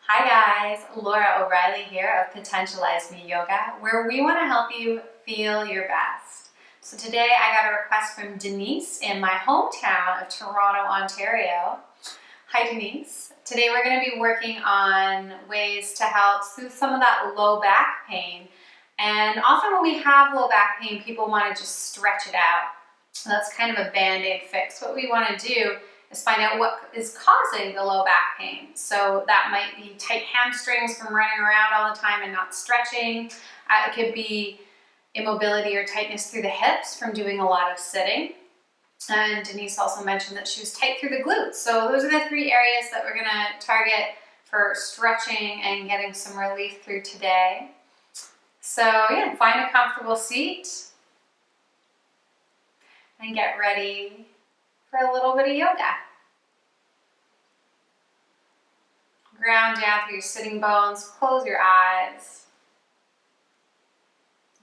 Hi guys, Laura O'Reilly here of Potentialize Me Yoga, where we want to help you feel your best. So today I got a request from Denise in my hometown of Toronto, Ontario. Hi Denise. Today we're going to be working on ways to help soothe some of that low back pain. And often when we have low back pain, people want to just stretch it out. So that's kind of a band-aid fix. What we want to do is find out what is causing the low back pain. So that might be tight hamstrings from running around all the time and not stretching. It could be immobility or tightness through the hips from doing a lot of sitting. And Denise also mentioned that she was tight through the glutes. So those are the three areas that we're gonna target for stretching and getting some relief through today. So yeah, find a comfortable seat and get ready for a little bit of yoga. Ground down through your sitting bones, close your eyes.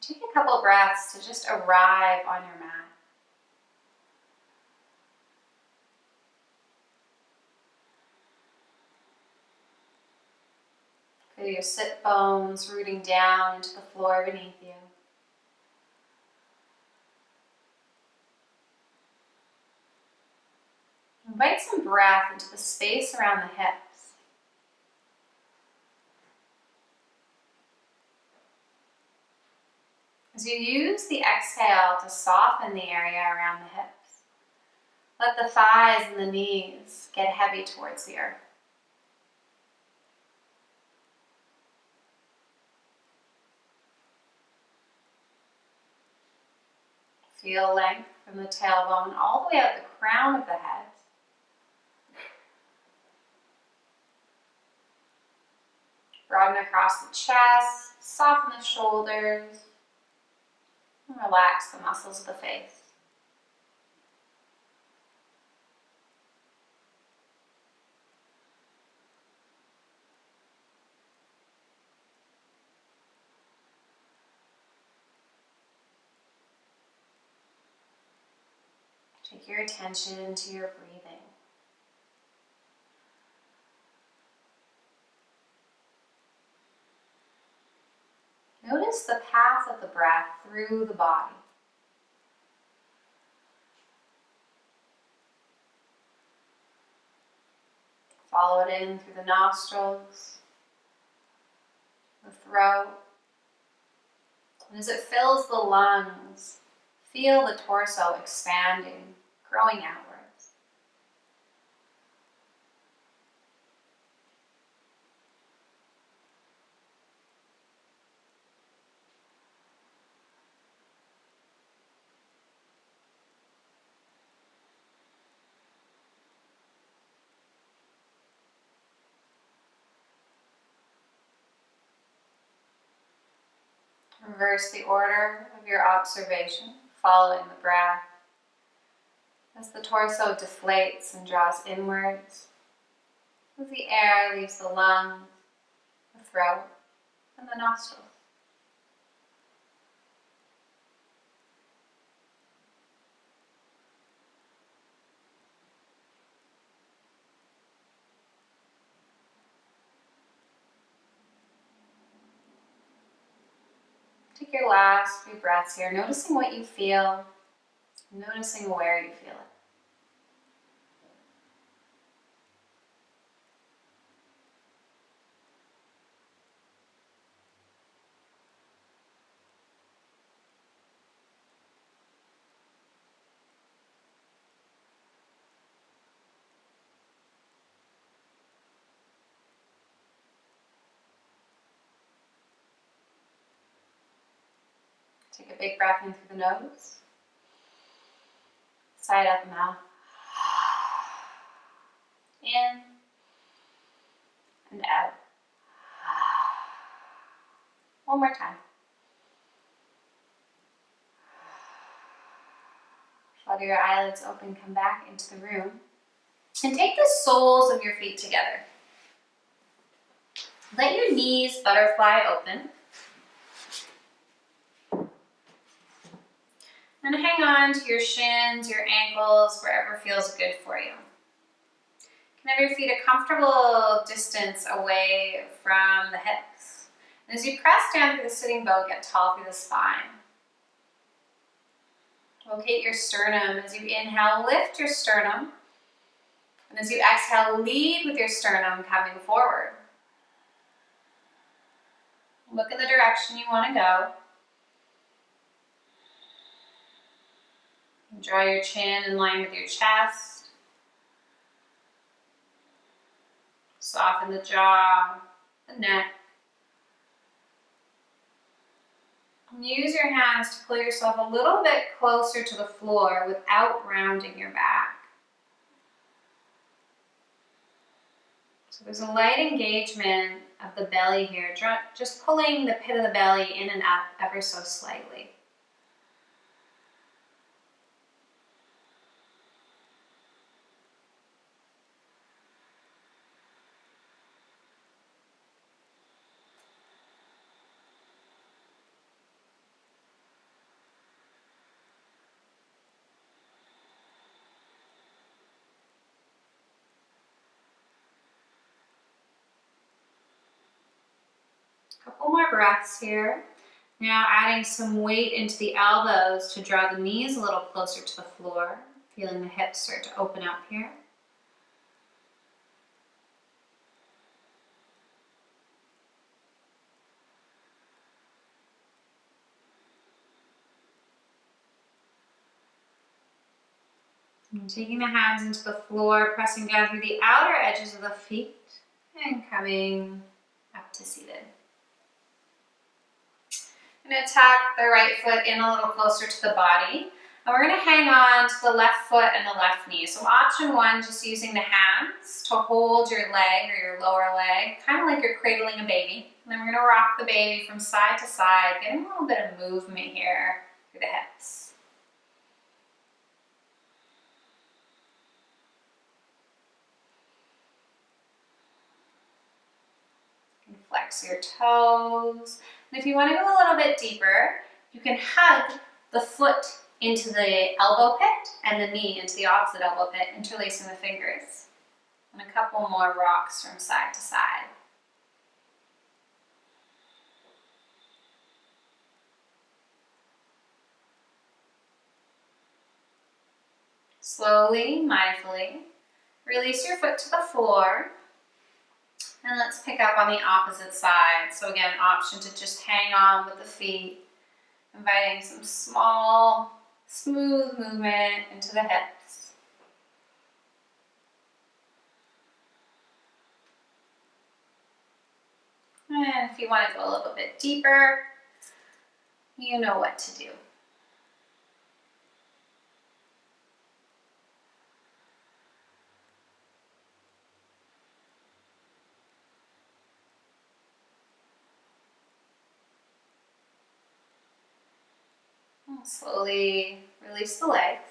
Take a couple breaths to just arrive on your mat. Feel your sit bones rooting down into the floor beneath you. Invite some breath into the space around the hips. As you use the exhale to soften the area around the hips, let the thighs and the knees get heavy towards the earth. Feel length from the tailbone all the way out the crown of the head. Broaden across the chest, soften the shoulders, and relax the muscles of the face. Take your attention to your breathing. Notice the path of the breath through the body. Follow it in through the nostrils, the throat, and as it fills the lungs, feel the torso expanding, growing outwards. Reverse the order of your observation, following the breath. As the torso deflates and draws inwards, as the air leaves the lungs, the throat, and the nostrils. Take your last few breaths here, noticing what you feel, noticing where you feel it. Take a big breath in through the nose, side out the mouth, in and out. One more time. Flutter your eyelids open, come back into the room, and take the soles of your feet together. Let your knees butterfly open. And hang on to your shins, your ankles, wherever feels good for you. Have your feet a comfortable distance away from the hips. And as you press down through the sitting boat, get tall through the spine. Locate your sternum. As you inhale, lift your sternum. And as you exhale, lead with your sternum coming forward. Look at the direction you want to go. Draw your chin in line with your chest. Soften the jaw, the neck. And use your hands to pull yourself a little bit closer to the floor without rounding your back. So there's a light engagement of the belly here, just pulling the pit of the belly in and up ever so slightly. Couple more breaths here. Now adding some weight into the elbows to draw the knees a little closer to the floor, feeling the hips start to open up here. And taking the hands into the floor, pressing down through the outer edges of the feet and coming up to seated. I'm going to tuck the right foot in a little closer to the body. And we're going to hang on to the left foot and the left knee. So option one, just using the hands to hold your leg or your lower leg, kind of like you're cradling a baby. And then we're going to rock the baby from side to side, getting a little bit of movement here through the hips. You can flex your toes. And if you want to go a little bit deeper, you can hug the foot into the elbow pit and the knee into the opposite elbow pit, interlacing the fingers. And a couple more rocks from side to side. Slowly, mindfully, release your foot to the floor. And let's pick up on the opposite side. So again, option to just hang on with the feet, inviting some small, smooth movement into the hips. And if you want to go a little bit deeper, you know what to do. Slowly release the legs.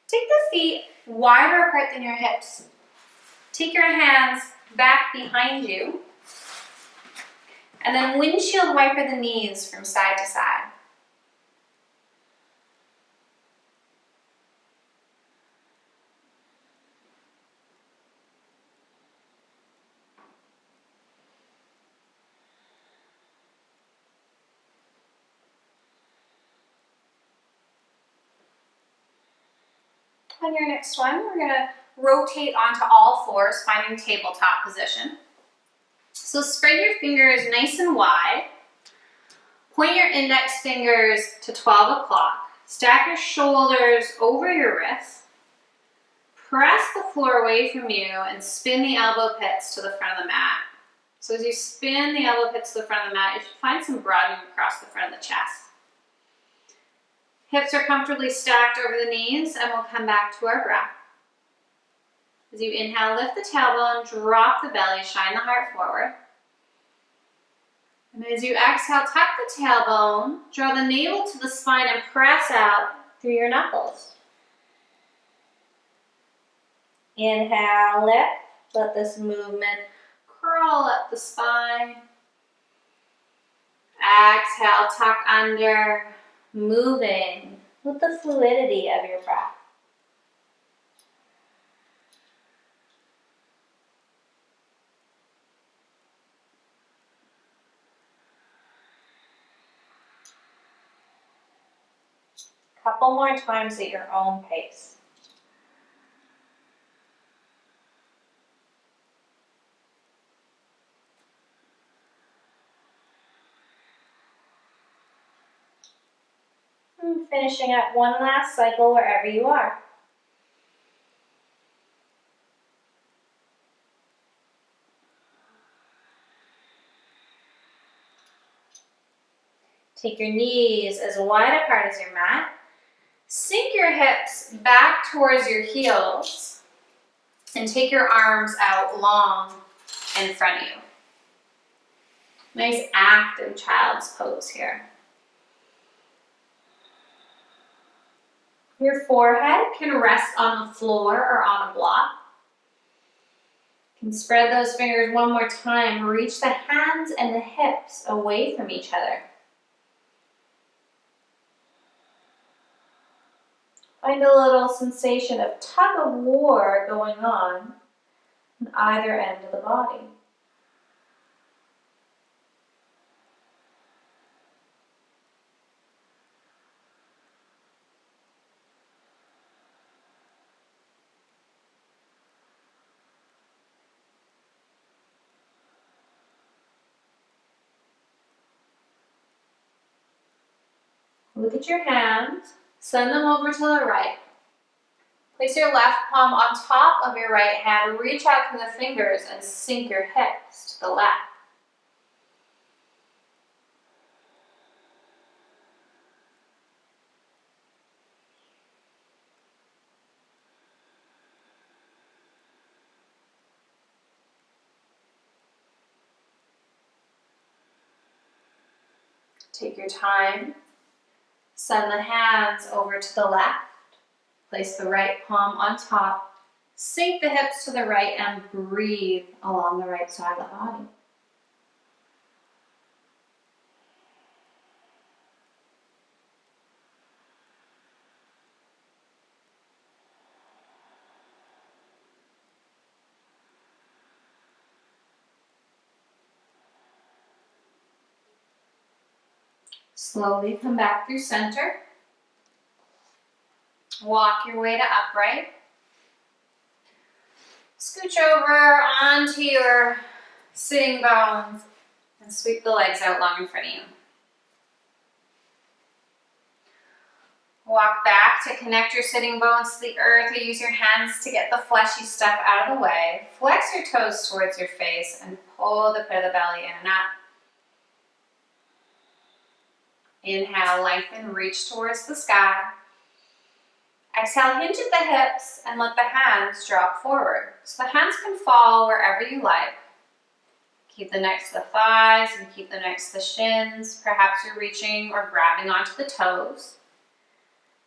Take the feet wider apart than your hips. Take your hands back behind you. And then windshield wiper the knees from side to side. On your next one, we're going to rotate onto all fours, finding tabletop position. So spread your fingers nice and wide. Point your index fingers to 12 o'clock. Stack your shoulders over your wrists. Press the floor away from you and spin the elbow pits to the front of the mat. So as you spin the elbow pits to the front of the mat, you should find some broadening across the front of the chest. Hips are comfortably stacked over the knees, and we'll come back to our breath. As you inhale, lift the tailbone, drop the belly, shine the heart forward. And as you exhale, tuck the tailbone, draw the navel to the spine, and press out through your knuckles. Inhale, lift. Let this movement crawl up the spine. Exhale, tuck under. Moving with the fluidity of your breath. Couple more times at your own pace. And finishing up one last cycle wherever you are. Take your knees as wide apart as your mat. Sink your hips back towards your heels and take your arms out long in front of you. Nice active child's pose here. Your forehead can rest on the floor or on a block. You can spread those fingers one more time. Reach the hands and the hips away from each other. Find a little sensation of tug of war going on either end of the body. Look at your hands. Send them over to the right. Place your left palm on top of your right hand. Reach out through the fingers and sink your hips to the left. Take your time. Send the hands over to the left. Place the right palm on top. Sink the hips to the right and breathe along the right side of the body. Slowly come back through center. Walk your way to upright. Scooch over onto your sitting bones and sweep the legs out long in front of you. Walk back to connect your sitting bones to the earth, or use your hands to get the fleshy stuff out of the way. Flex your toes towards your face and pull the pit of the belly in and up. Inhale, lengthen, reach towards the sky. Exhale, hinge at the hips and let the hands drop forward. So the hands can fall wherever you like. Keep the neck to the thighs and keep the neck to the shins. Perhaps you're reaching or grabbing onto the toes.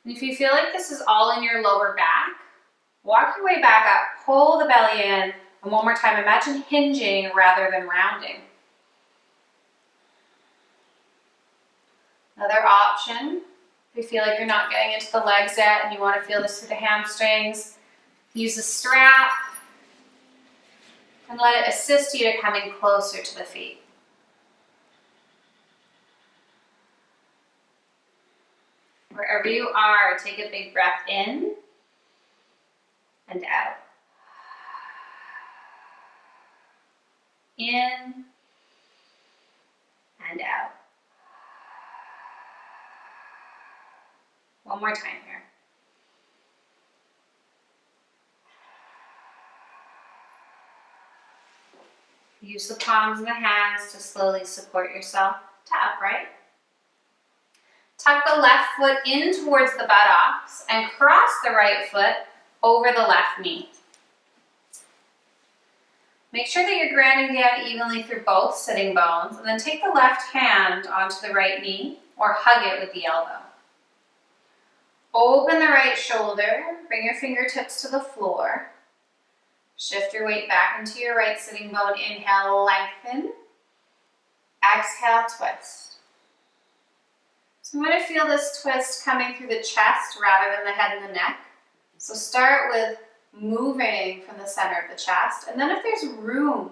And if you feel like this is all in your lower back, walk your way back up, pull the belly in, and one more time, imagine hinging rather than rounding. Another option, if you feel like you're not getting into the legs yet and you want to feel this through the hamstrings, use a strap and let it assist you to coming closer to the feet. Wherever you are, take a big breath in and out. In and out. One more time here. Use the palms of the hands to slowly support yourself to upright. Tuck the left foot in towards the buttocks and cross the right foot over the left knee. Make sure that you're grounding down evenly through both sitting bones, and then take the left hand onto the right knee or hug it with the elbow. Open the right shoulder, bring your fingertips to the floor. Shift your weight back into your right sitting bone. Inhale, lengthen. Exhale, twist. So I'm going to feel this twist coming through the chest rather than the head and the neck. So start with moving from the center of the chest, and then if there's room,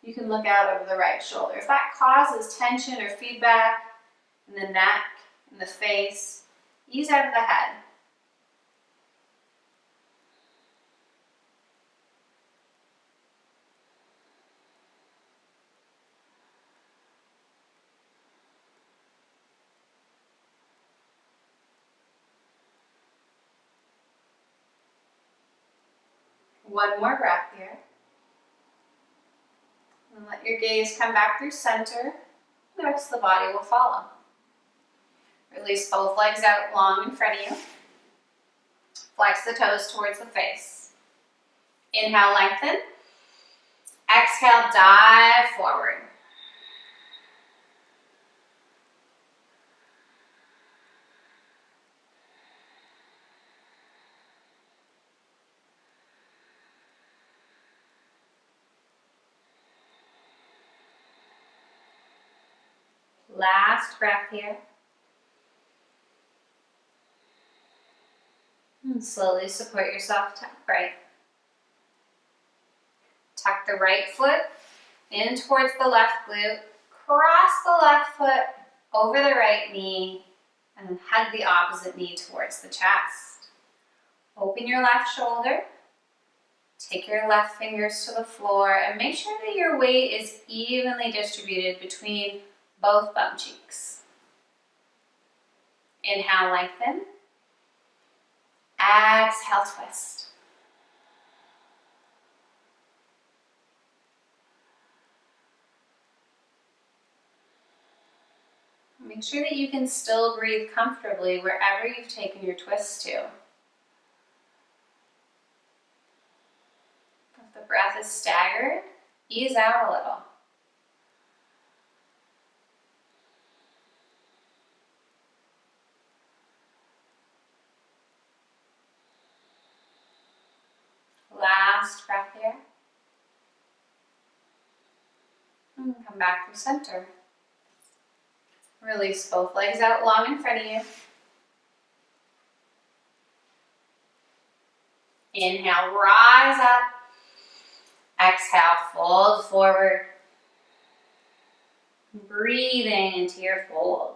you can look out over the right shoulder. If that causes tension or feedback in the neck, in the face, Ease out of the head. One more breath here. And let your gaze come back through center. The rest of the body will follow. Release both legs out long in front of you. Flex the toes towards the face. Inhale, lengthen. Exhale, dive forward. Last breath here. And slowly support yourself to upright. Tuck the right foot in towards the left glute. Cross the left foot over the right knee. And then hug the opposite knee towards the chest. Open your left shoulder. Take your left fingers to the floor and make sure that your weight is evenly distributed between both bum cheeks. Inhale, lengthen. Exhale, twist. Make sure that you can still breathe comfortably wherever you've taken your twist to. If the breath is staggered, ease out a little. Last breath here. And come back through center. Release both legs out long in front of you. Inhale, rise up. Exhale, fold forward. Breathing into your fold.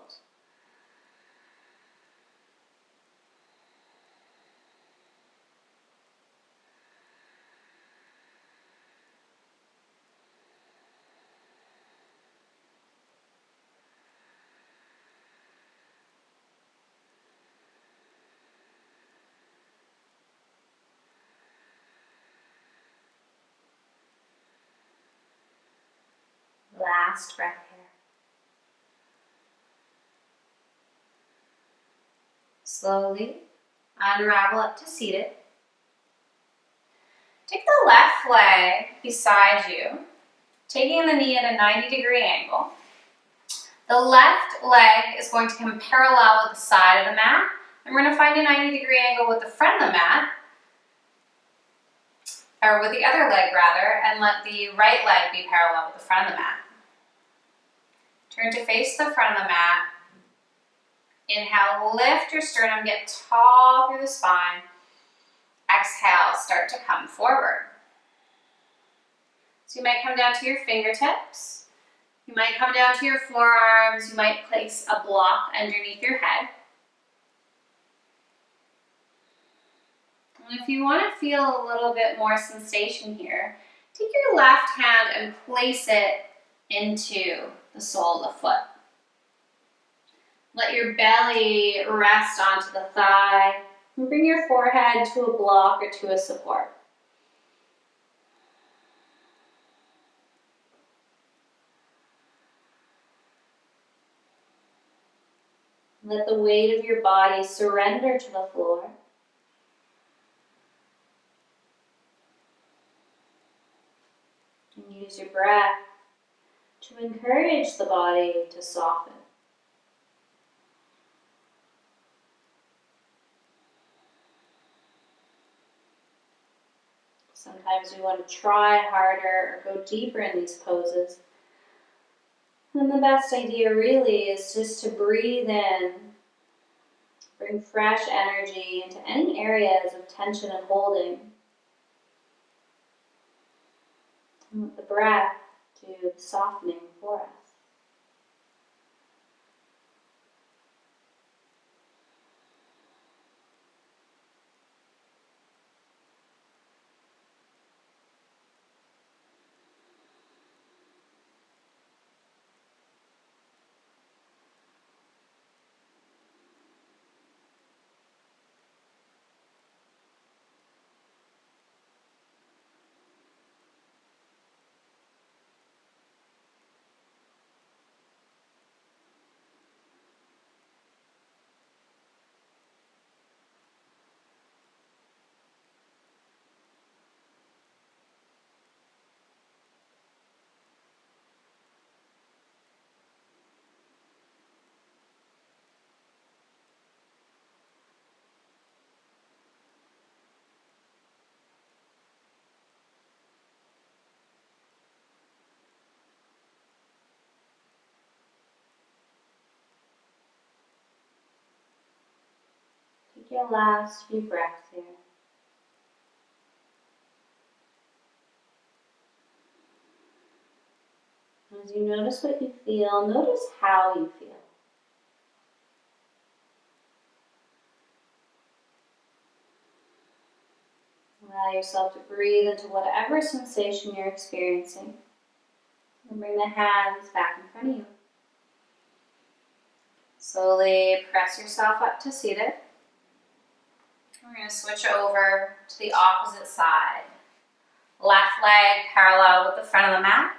Last breath here. Slowly unravel up to seated. Take the left leg beside you, taking the knee at a 90-degree angle. The left leg is going to come parallel with the side of the mat. And we're going to find a 90-degree angle with the front of the mat, or with the other leg rather, and let the right leg be parallel with the front of the mat. Turn to face the front of the mat. Inhale, lift your sternum, get tall through the spine. Exhale, start to come forward. So you might come down to your fingertips. You might come down to your forearms. You might place a block underneath your head. And if you want to feel a little bit more sensation here, take your left hand and place it into the sole of the foot. Let your belly rest onto the thigh and bring your forehead to a block or to a support. Let the weight of your body surrender to the floor. And use your breath to encourage the body to soften. Sometimes we want to try harder or go deeper in these poses. And the best idea really is just to breathe in, bring fresh energy into any areas of tension and holding. And let the breath do the softening for us. Take your last few breaths here. As you notice what you feel, notice how you feel. Allow yourself to breathe into whatever sensation you're experiencing. And bring the hands back in front of you. Slowly press yourself up to seated. We're going to switch over to the opposite side. Left leg parallel with the front of the mat.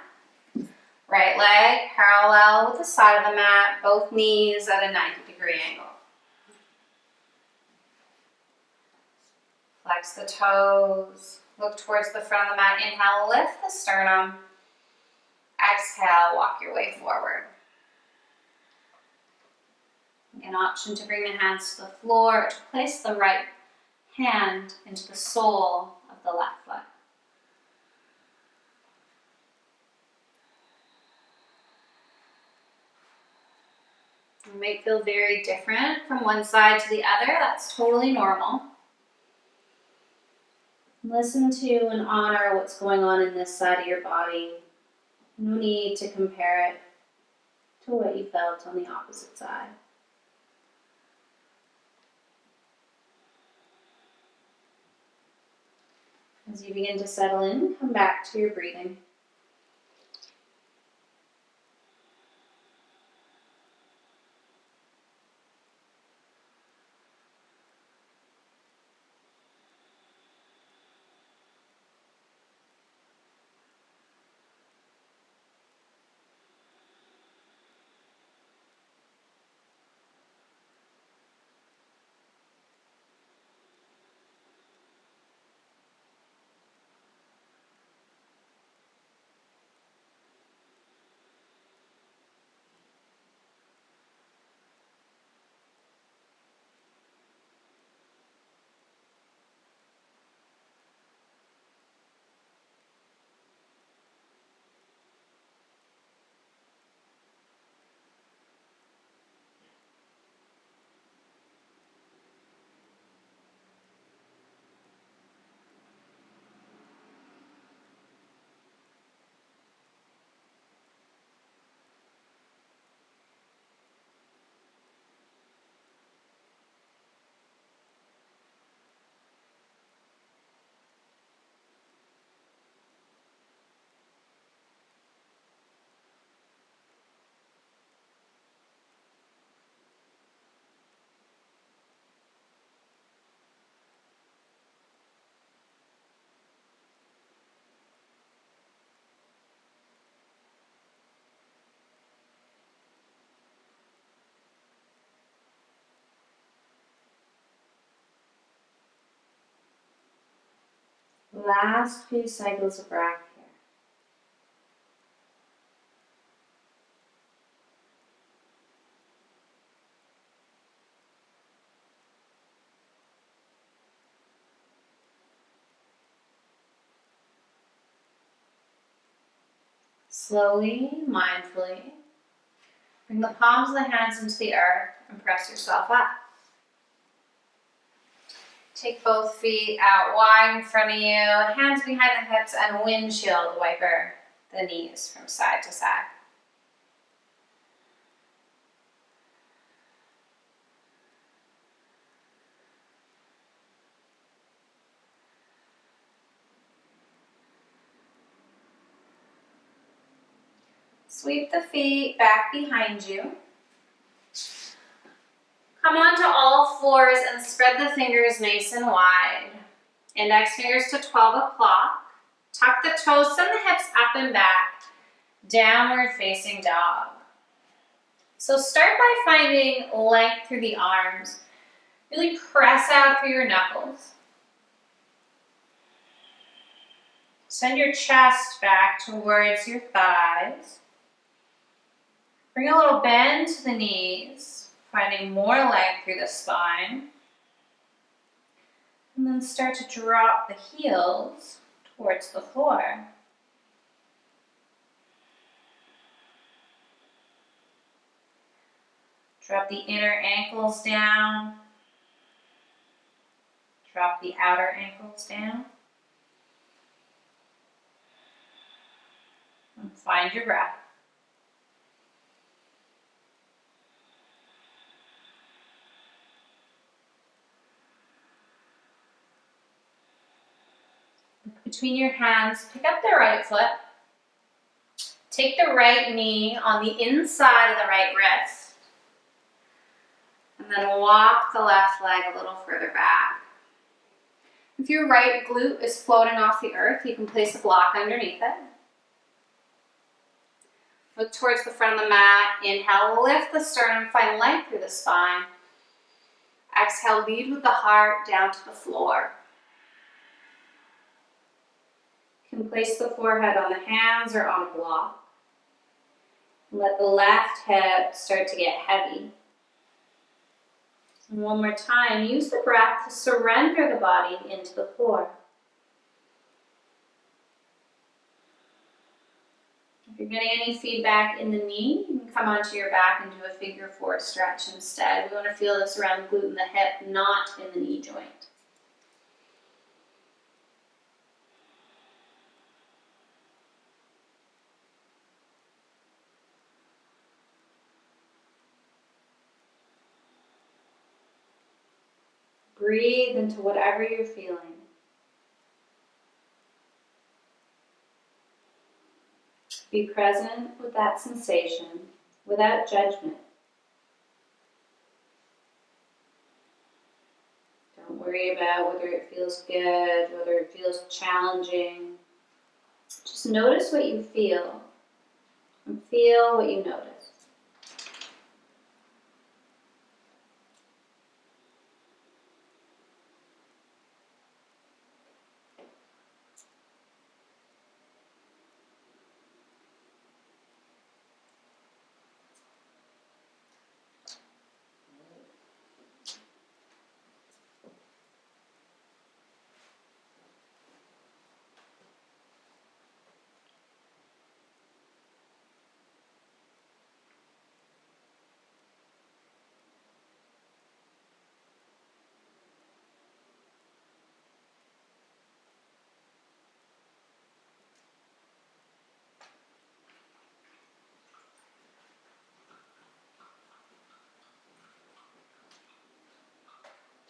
Right leg parallel with the side of the mat. Both knees at a 90-degree angle. Flex the toes. Look towards the front of the mat. Inhale, lift the sternum. Exhale, walk your way forward. An option to bring the hands to the floor, or to place the right hand into the sole of the left foot. It might feel very different from one side to the other. That's totally normal. Listen to and honor what's going on in this side of your body. No need to compare it to what you felt on the opposite side. As you begin to settle in, come back to your breathing. Last few cycles of breath here. Slowly, mindfully, bring the palms of the hands into the earth and press yourself up. Take both feet out wide in front of you, hands behind the hips, and windshield wiper the knees from side to side. Sweep the feet back behind you. Come onto all fours and spread the fingers nice and wide. Index fingers to 12 o'clock. Tuck the toes, send the hips up and back. Downward facing dog. So start by finding length through the arms. Really press out through your knuckles. Send your chest back towards your thighs. Bring a little bend to the knees, finding more length through the spine. And then start to drop the heels towards the floor. Drop the inner ankles down. Drop the outer ankles down. And find your breath. Between your hands, pick up the right foot. Take the right knee on the inside of the right wrist. And then walk the left leg a little further back. If your right glute is floating off the earth, you can place a block underneath it. Look towards the front of the mat. Inhale, lift the sternum, find length through the spine. Exhale, lead with the heart down to the floor. You can place the forehead on the hands or on a block. Let the left hip start to get heavy. And one more time, use the breath to surrender the body into the floor. If you're getting any feedback in the knee, you can come onto your back and do a figure four stretch instead. We want to feel this around the glute and the hip, not in the knee joint. Breathe into whatever you're feeling. Be present with that sensation without judgment. Don't worry about whether it feels good, whether it feels challenging. Just notice what you feel and feel what you notice.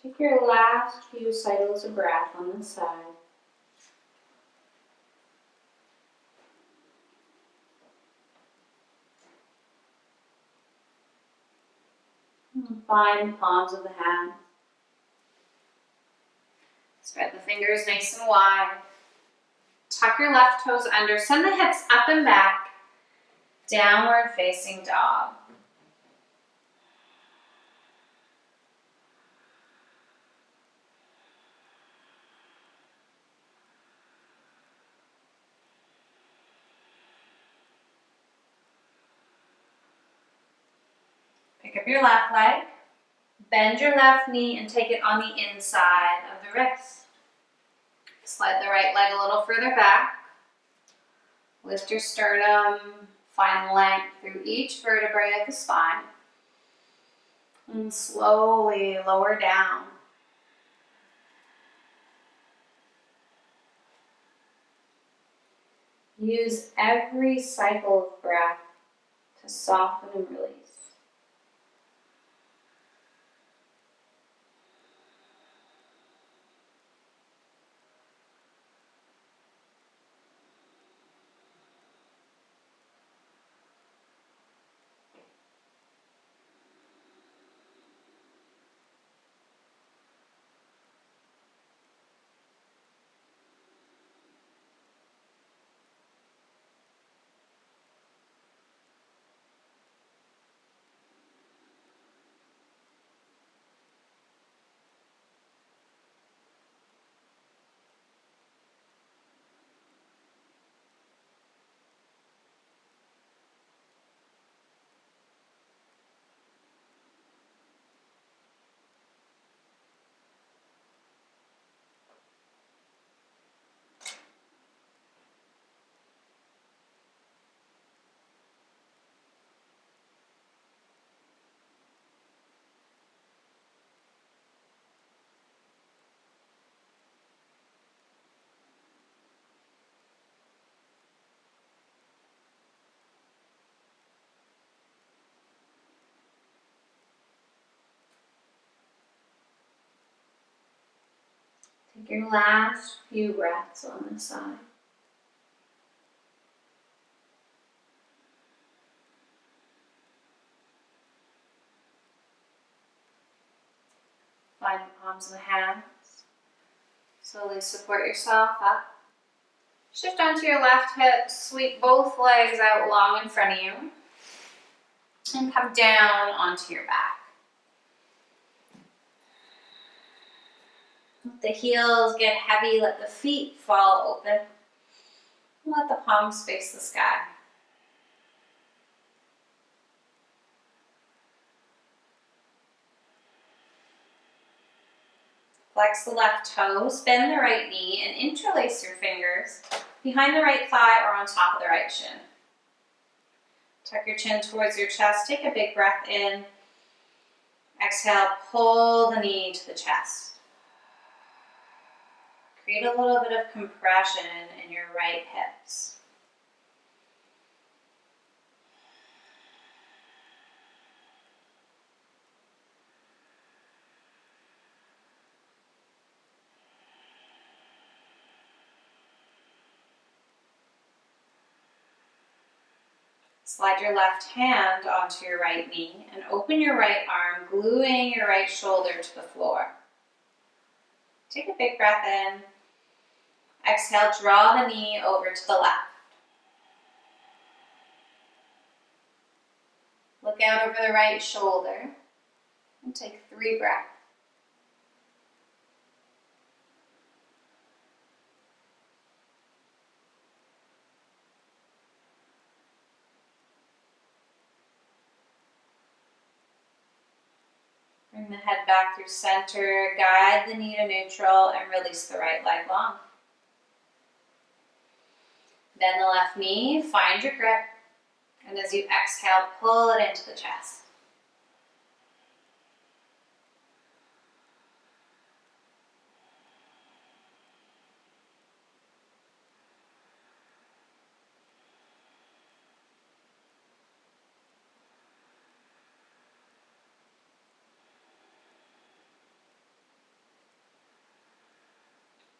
Take your last few cycles of breath on this side. And find the palms of the hands. Spread the fingers nice and wide. Tuck your left toes under. Send the hips up and back. Downward facing dog. Pick up your left leg. Bend your left knee and take it on the inside of the wrist. Slide the right leg a little further back. Lift your sternum. Find length through each vertebrae of the spine. And slowly lower down. Use every cycle of breath to soften and release. Take your last few breaths on this side. Find the palms of the hands. Slowly support yourself up. Shift onto your left hip, sweep both legs out long in front of you, and come down onto your back. Let the heels get heavy, let the feet fall open. Let the palms face the sky. Flex the left toes, bend the right knee, and interlace your fingers behind the right thigh or on top of the right shin. Tuck your chin towards your chest. Take a big breath in. Exhale, pull the knee to the chest. Create a little bit of compression in your right hips. Slide your left hand onto your right knee and open your right arm, gluing your right shoulder to the floor. Take a big breath in. Exhale, draw the knee over to the left. Look out over the right shoulder and take 3 breaths. Bring the head back through center, guide the knee to neutral, and release the right leg long. Bend the left knee, find your grip, and as you exhale, pull it into the chest.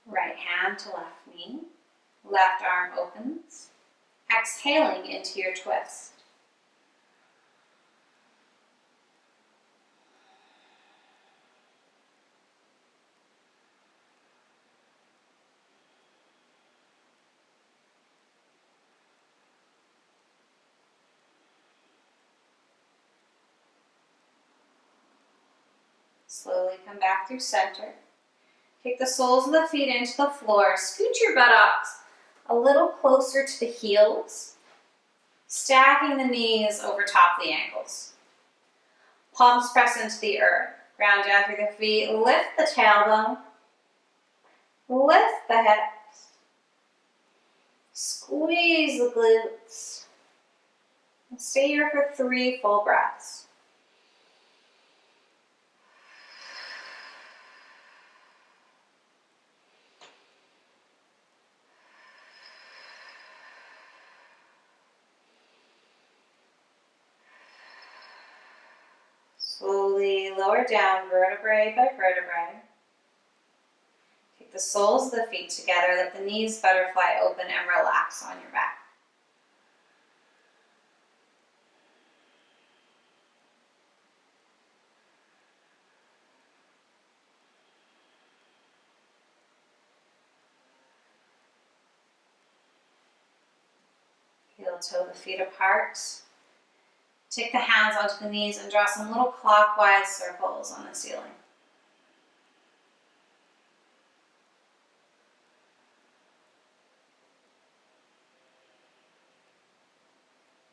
Right hand to left knee, left arm opens, exhaling into your twist. Slowly come back through center. Take the soles of the feet into the floor. Scoot your buttocks a little closer to the heels, stacking the knees over top of the ankles. Palms press into the earth. Ground down through the feet. Lift the tailbone. Lift the hips. Squeeze the glutes. And stay here for 3 full breaths. Slowly lower down vertebrae by vertebrae. Take the soles of the feet together, let the knees butterfly open and relax on your back. Heel toe the feet apart. Take the hands onto the knees and draw some little clockwise circles on the ceiling.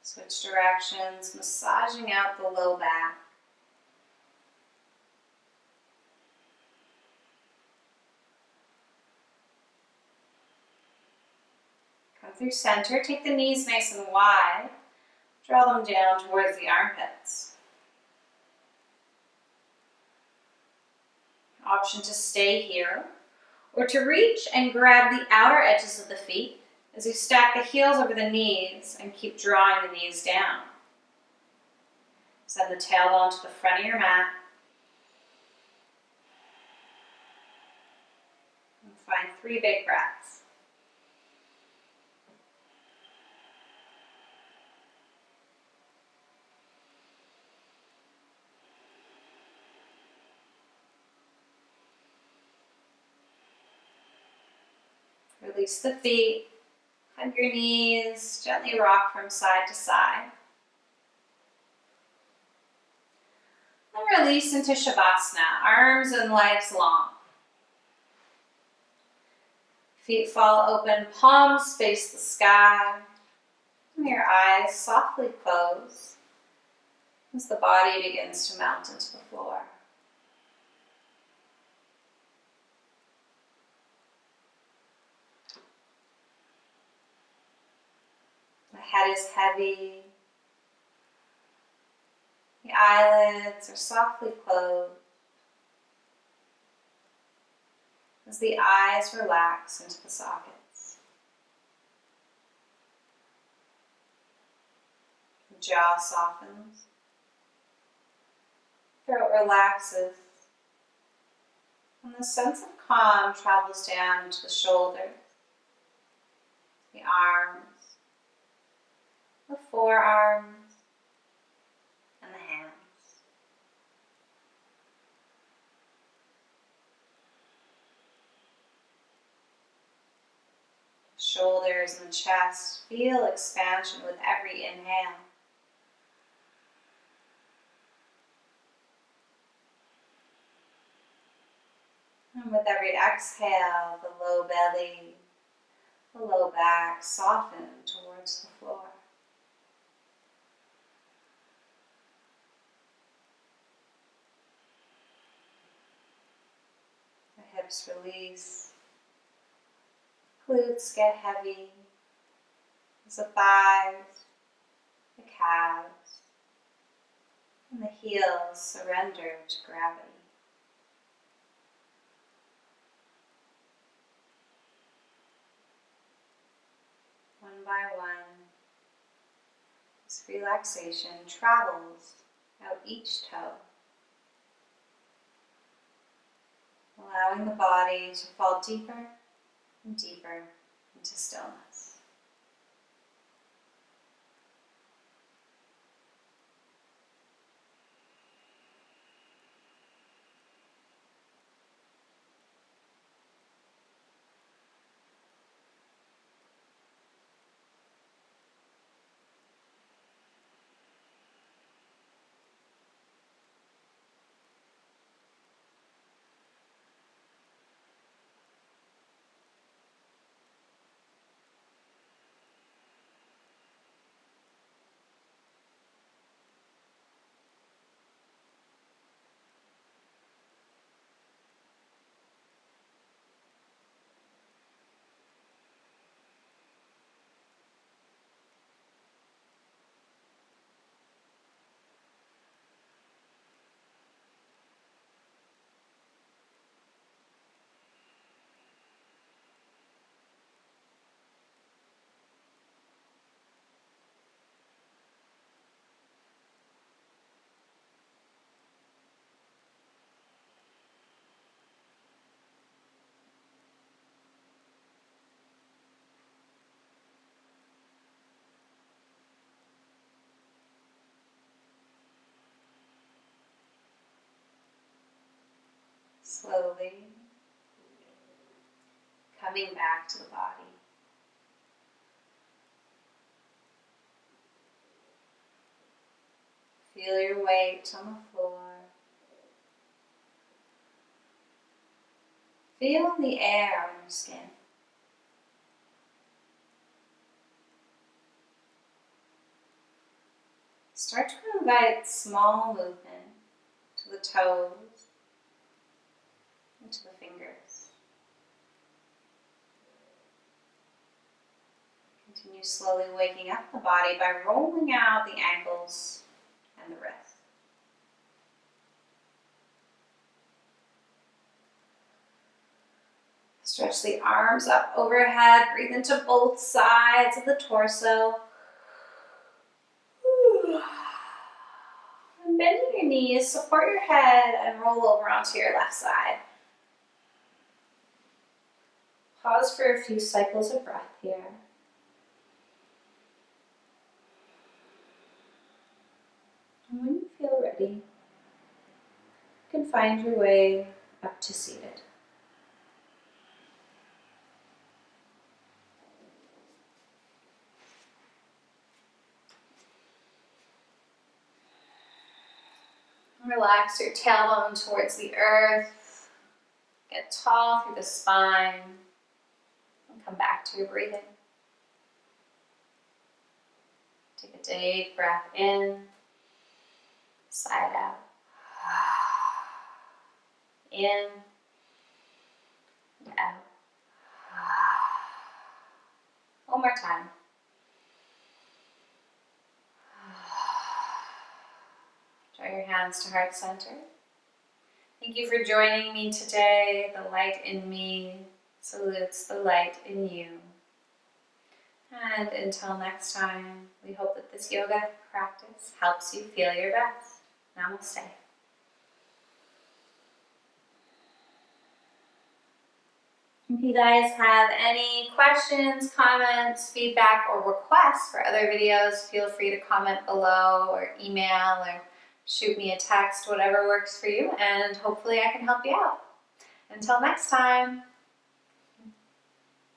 Switch directions, massaging out the low back. Come through center, take the knees nice and wide. Draw them down towards the armpits. Option to stay here or to reach and grab the outer edges of the feet as you stack the heels over the knees and keep drawing the knees down. Send the tailbone to the front of your mat. 3 big breaths. Release the feet, hug your knees, gently rock from side to side. And release into Shavasana, arms and legs long. Feet fall open, palms face the sky. And your eyes softly close as the body begins to melt into the floor. The head is heavy. The eyelids are softly closed as the eyes relax into the sockets. The jaw softens. Throat relaxes. And the sense of calm travels down to the shoulders, the arms, the forearms, and the hands. The shoulders and the chest feel expansion with every inhale. And with every exhale, the low belly, the low back soften towards the floor. The hips release, glutes get heavy, as the thighs, the calves, and the heels surrender to gravity. One by one, this relaxation travels out each toe, allowing the body to fall deeper and deeper into stillness. Slowly coming back to the body. Feel your weight on the floor. Feel the air on your skin. Start to invite small movement to the toes and to the fingers. Continue slowly waking up the body by rolling out the ankles and the wrists. Stretch the arms up overhead. Breathe into both sides of the torso. And bending your knees, support your head and roll over onto your left side. Pause for a few cycles of breath here. And when you feel ready, you can find your way up to seated. Relax your tailbone towards the earth. Get tall through the spine. And come back to your breathing. Take a deep breath in, sigh it out. In and out. One more time. Draw your hands to heart center. Thank you for joining me today. The light in me salutes the light in you. And until next time, we hope that this yoga practice helps you feel your best. Namaste. If you guys have any questions, comments, feedback, or requests for other videos, feel free to comment below or email or shoot me a text, whatever works for you, and hopefully I can help you out. Until next time.